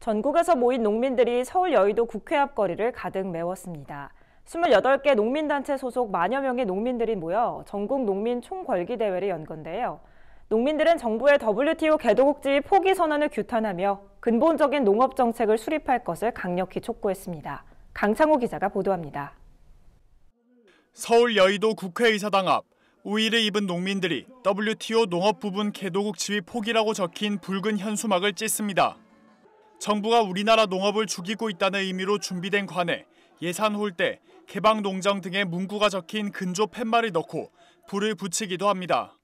전국에서 모인 농민들이 서울 여의도 국회 앞 거리를 가득 메웠습니다. 28개 농민단체 소속 만여 명의 농민들이 모여 전국 농민 총궐기 대회를 연 건데요. 농민들은 정부의 WTO 개도국 지위 포기 선언을 규탄하며 근본적인 농업 정책을 수립할 것을 강력히 촉구했습니다. 강창호 기자가 보도합니다. 서울 여의도 국회의사당 앞 우의를 입은 농민들이 WTO 농업 부분 개도국 지위 포기라고 적힌 붉은 현수막을 찢습니다. 정부가 우리나라 농업을 죽이고 있다는 의미로 준비된 관에 예산 홀대, 개방 농정 등의 문구가 적힌 근조 팻말을 넣고 불을 붙이기도 합니다.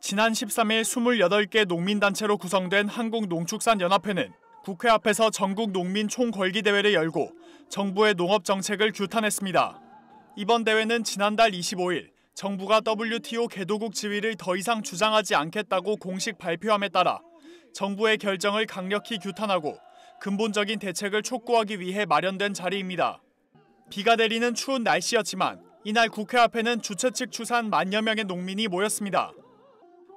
지난 13일 28개 농민단체로 구성된 한국농축산연합회는 국회 앞에서 전국 농민 총궐기 대회를 열고 정부의 농업 정책을 규탄했습니다. 이번 대회는 지난달 25일 정부가 WTO 개도국 지위를 더 이상 주장하지 않겠다고 공식 발표함에 따라 정부의 결정을 강력히 규탄하고 근본적인 대책을 촉구하기 위해 마련된 자리입니다. 비가 내리는 추운 날씨였지만 이날 국회 앞에는 주최 측 추산 만여 명의 농민이 모였습니다.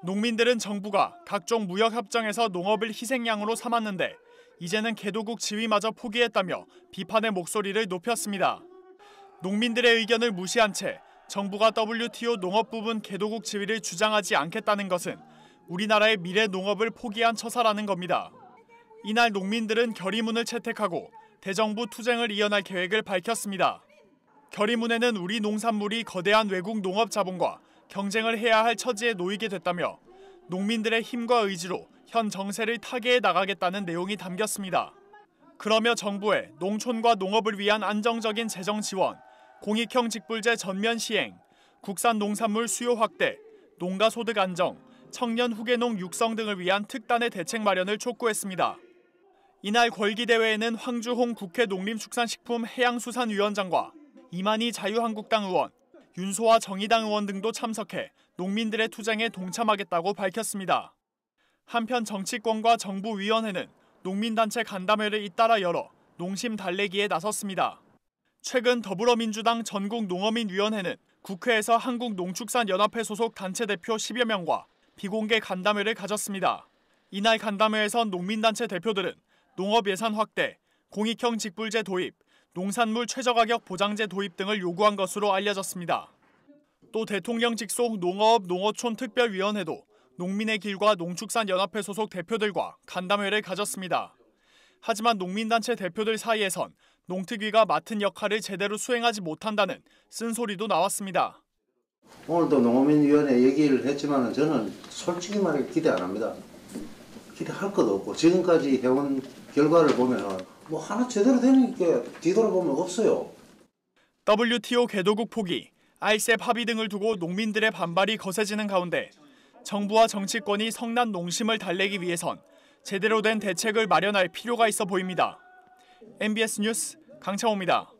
농민들은 정부가 각종 무역협정에서 농업을 희생양으로 삼았는데 이제는 개도국 지위마저 포기했다며 비판의 목소리를 높였습니다. 농민들의 의견을 무시한 채 정부가 WTO 농업 부분 개도국 지위를 주장하지 않겠다는 것은 우리나라의 미래 농업을 포기한 처사라는 겁니다. 이날 농민들은 결의문을 채택하고 대정부 투쟁을 이어날 계획을 밝혔습니다. 결의문에는 우리 농산물이 거대한 외국 농업 자본과 경쟁을 해야 할 처지에 놓이게 됐다며 농민들의 힘과 의지로 현 정세를 타개해 나가겠다는 내용이 담겼습니다. 그러며 정부의 농촌과 농업을 위한 안정적인 재정 지원, 공익형 직불제 전면 시행, 국산 농산물 수요 확대, 농가 소득 안정, 청년 후계농 육성 등을 위한 특단의 대책 마련을 촉구했습니다. 이날 궐기대회에는 황주홍 국회 농림축산식품해양수산위원장과 이만희 자유한국당 의원, 윤소아 정의당 의원 등도 참석해 농민들의 투쟁에 동참하겠다고 밝혔습니다. 한편 정치권과 정부위원회는 농민단체 간담회를 잇따라 열어 농심 달래기에 나섰습니다. 최근 더불어민주당 전국농어민위원회는 국회에서 한국농축산연합회 소속 단체 대표 10여 명과 비공개 간담회를 가졌습니다. 이날 간담회에선 농민단체 대표들은 농업 예산 확대, 공익형 직불제 도입, 농산물 최저가격 보장제 도입 등을 요구한 것으로 알려졌습니다. 또 대통령 직속 농어업 농어촌 특별위원회도 농민의 길과 농축산연합회 소속 대표들과 간담회를 가졌습니다. 하지만 농민단체 대표들 사이에선 농특위가 맡은 역할을 제대로 수행하지 못한다는 쓴소리도 나왔습니다. 오늘도 농어민위원회 얘기를 했지만 저는 솔직히 말해 기대 안 합니다. 기대할 것도 없고 지금까지 해온 결과를 보면 뭐 하나 제대로 되는 게 뒤돌아보면 없어요. WTO 개도국 포기, RCEP 합의 등을 두고 농민들의 반발이 거세지는 가운데 정부와 정치권이 성난 농심을 달래기 위해선 제대로 된 대책을 마련할 필요가 있어 보입니다. MBS 뉴스 강창호입니다.